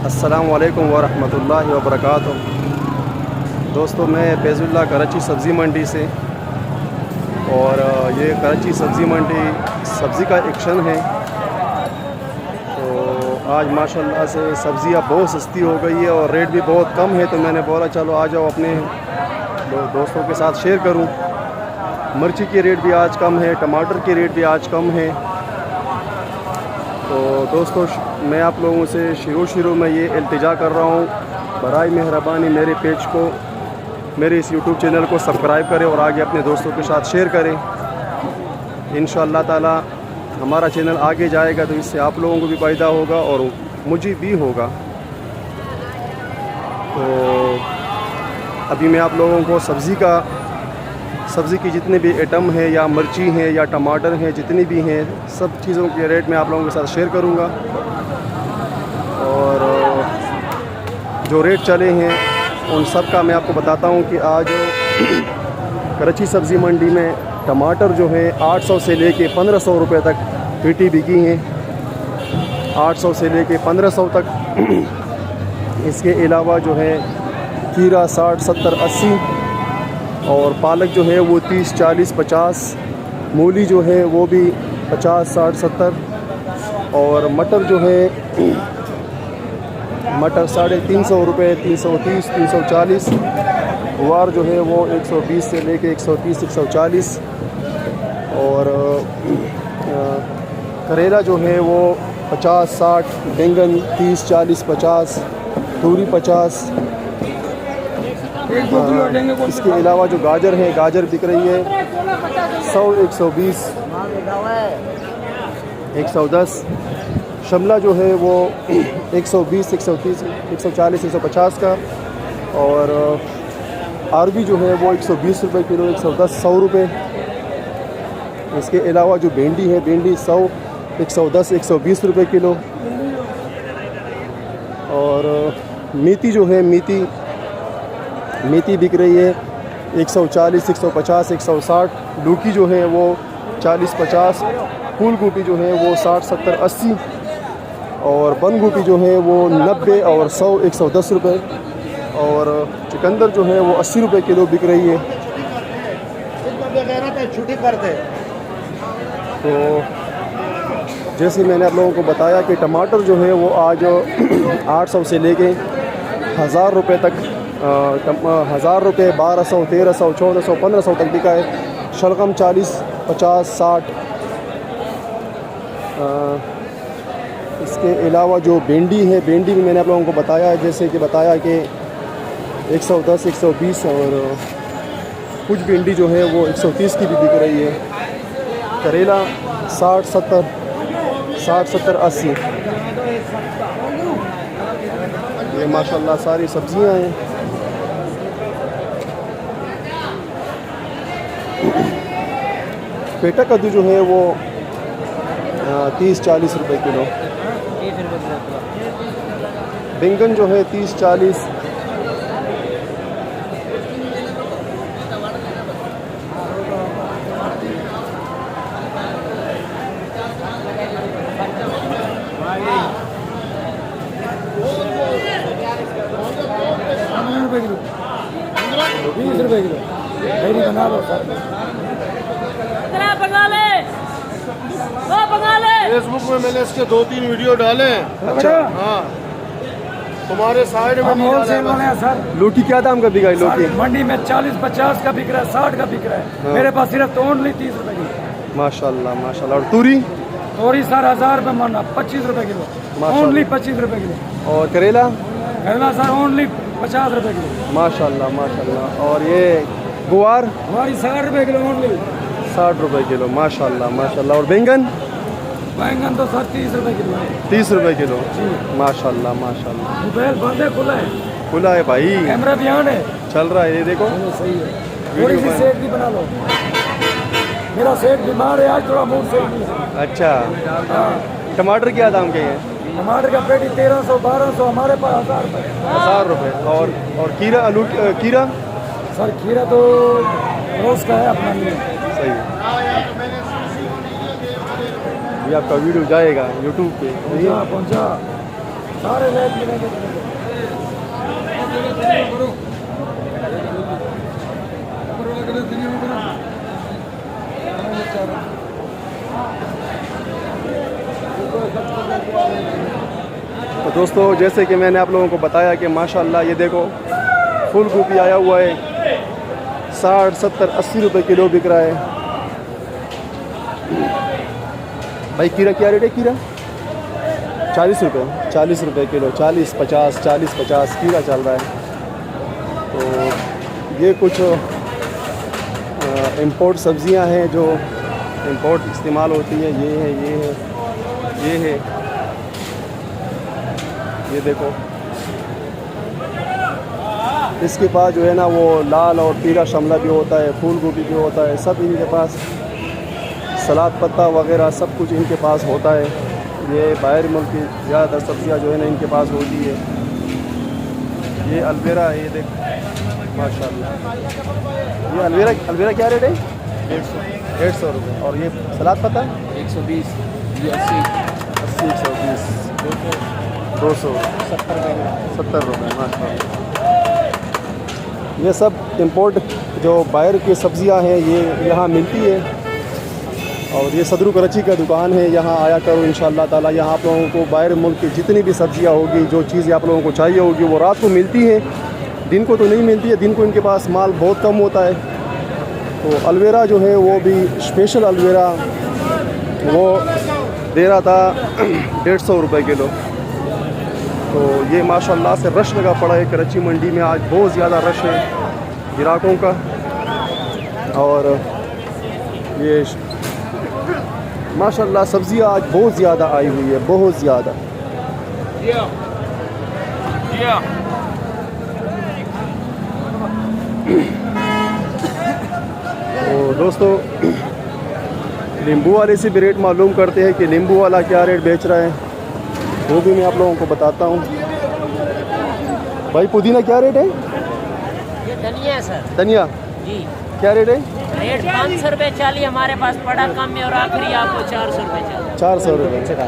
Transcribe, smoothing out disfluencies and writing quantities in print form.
अस्सलामु अलैकुम वरहमतुल्लाहि वबरकातुहू। दोस्तों, मैं फैज़ुल्लाह कराची सब्ज़ी मंडी से, और ये कराची सब्ज़ी मंडी सब्ज़ी का एक्शन है। तो आज माशाल्लाह से सब्ज़ियाँ बहुत सस्ती हो गई है और रेट भी बहुत कम है, तो मैंने बोला चलो आ जाओ अपने दोस्तों के साथ शेयर करूं। मिर्ची की रेट भी आज कम है, टमाटर की रेट भी आज कम है। तो दोस्तों, मैं आप लोगों से शुरू में ये इल्तिजा कर रहा हूँ, बराए मेहरबानी मेरे पेज को, मेरे इस यूट्यूब चैनल को सब्सक्राइब करें और आगे अपने दोस्तों के साथ शेयर करें। इंशाअल्लाह ताला हमारा चैनल आगे जाएगा तो इससे आप लोगों को भी फ़ायदा होगा और मुझे भी होगा। तो अभी मैं आप लोगों को सब्ज़ी की जितने भी आइटम हैं, या मिर्ची हैं या टमाटर हैं, जितनी भी हैं सब चीज़ों के रेट मैं आप लोगों के साथ शेयर करूंगा। और जो रेट चले हैं उन सब का मैं आपको बताता हूं कि आज कराची सब्ज़ी मंडी में टमाटर जो है 800 से लेके 1500 रुपये तक पेटी बिकी हैं, 800 से लेके 1500 तक। इसके अलावा जो है खीरा 60, 70, 80, और पालक जो है वो 30, 40, 50, मूली जो है वो भी 50, 60, 70, और मटर जो है मटर 350 रुपये, 330, 340, गुवार जो है वो 120 से लेके 130, 140, और करेला जो है वो 50, 60, बैंगन 30, 40, 50, तूरी 50। इसके अलावा जो गाजर है, गाजर बिक रही है 100, 120, 110। शिमला जो है वो 120, 130, 140, 150 का, और अरबी जो है वो 120 रुपये किलो, 110, 100 रुपये। इसके अलावा जो भिंडी है, भिंडी 100, 110, 120 रुपये किलो। और मेथी जो है, मेथी बिक रही है 140, 150, 160। लौकी जो है वो 40, 50। फूल गोभी जो है वो 60, 70, 80, और बंद गोभी जो है वो 90 और 100, 110 रुपये। और चुकंदर जो है वो 80 रुपये किलो बिक रही है। छुट्टी करते। तो जैसे मैंने आप लोगों को बताया कि टमाटर जो है वो आज 800 से लेके 1000 रुपये तक, 1000 रुपये, 1200, 1300, 1400, 1500 तक बिका है। शलगम 40, 50, 60। इसके अलावा जो भिंडी है, भिंडी भी मैंने आप लोगों को बताया है, जैसे कि बताया कि 110, 120, और कुछ भिंडी जो है वो 130 की भी बिक रही है। करेला 60, 70, 80। ये माशाल्लाह सारी सब्जियां हैं। पेटा कद्दू जो है वो 30, 40 रुपये किलो। बैंगन जो है 30, 40। किलो, 20 रुपये किलो। बना लो सर। फेसबुक में मैंने इसके 2-3 वीडियो डाले हैं। अच्छा, हाँ, तुम्हारे साइड में नहीं डाला है सर। लौकी क्या दाम का बिका है? लौकी मंडी में 40, 50 का बिक रहा है, 60 का बिक रहा है। हाँ। मेरे पास सिर्फ ओनली 30 रुपये की। माशाल्लाह, माशाल्लाह। और तूरी सर 1000 रुपये मन, 25 रुपये किलो, ओनली 25 रुपये किलो। और करेला सर ओनली 50 रुपये किलो। माशाल्लाह, माशाल्लाह। और ये गुवार हमारी 60 रुपये किलो, ओनली 60 रुपये किलो। माशाल्लाह, माशाल्लाह। और बैंगन तो सर 30 रुपये किलो है। 30 रुपये किलो। माशाल्लाह, माशाल्लाह। मोबाइल बंद है, खुला है? खुला है भाई, कैमरा भी ऑन है, चल रहा है। ये देखो, सही है। थोड़ी सी सेक भी बना लो। मेरा सेक बीमार है आज, थोड़ा मूड सही नहीं है। अच्छा। हाँ। टमाटर क्या दाम के हैं? टमाटर का पेटी 1300, 1200, हमारे पास 1000 रुपये। 1000 रुपये। और खीरा, आलू, खीरा सर खीरा तो रोज का है, अपना नहीं है। सही है। ये आपका वीडियो जाएगा यूट्यूब पे। पहुँचा। सारे रेट मिलेंगे। तो दोस्तों जैसे कि मैंने आप लोगों को बताया कि माशाल्लाह ये देखो फूल गोभी आया हुआ है 60, 70, 80 रुपए किलो बिक रहा है। भाई खीरा क्या रेट है? खीरा 40 रुपये, 40 रुपये किलो, 40, 50, 40, 50 खीरा चल रहा है। तो ये कुछ इंपोर्ट सब्जियां हैं जो इंपोर्ट इस्तेमाल होती है। ये है, ये है, ये है, ये देखो। इसके पास जो है ना वो लाल और पीला शिमला भी होता है, फूल गोभी भी होता है, सब इनके पास, सलाद पत्ता वगैरह सब कुछ इनके पास होता है। ये बाहर मुल्क की ज़्यादातर सब्जियां जो है ना इनके पास होती है। ये अलवेरा है, ये देख माशाल्लाह। ये अलवेरा क्या रेट है? 150 रुपये। और ये सलाद पत्ता 120, ये 80, 80, 120, 200, 70 रुपये माशाल्लाह। ये सब इंपोर्ट जो बाहर की सब्जियां हैं ये यहाँ मिलती है। और ये सदरू कराची का दुकान है, यहाँ आया करो इंशाअल्लाह ताला। यहाँ आप लोगों को बाहर मुल्क की जितनी भी सब्जियां होगी, जो चीज़ें आप लोगों को चाहिए होगी वो रात को मिलती है, दिन को तो नहीं मिलती है। दिन को इनके पास माल बहुत कम होता है। तो अलवेरा जो है वो भी स्पेशल अलवेरा वो दे रहा था 150 रुपये किलो। तो ये माशाल्लाह से रश लगा पड़ा है कराची मंडी में। आज बहुत ज़्यादा रश है ग्राहकों का। और ये माशाल्लाह सब्ज़ियाँ आज बहुत ज़्यादा आई हुई है, बहुत ज़्यादा। तो दोस्तों नींबू वाले से भी रेट मालूम करते हैं कि नींबू वाला क्या रेट बेच रहा है, वो भी मैं आप लोगों को बताता हूँ। भाई पुदीना क्या रेट है? ये धनिया है सर। धनिया जी क्या रेट है? रेट 500 रुपये चाली हमारे पास पड़ा कम में, और आखिरी आपको 400 रुपये चाली। 400 रुपये। 500।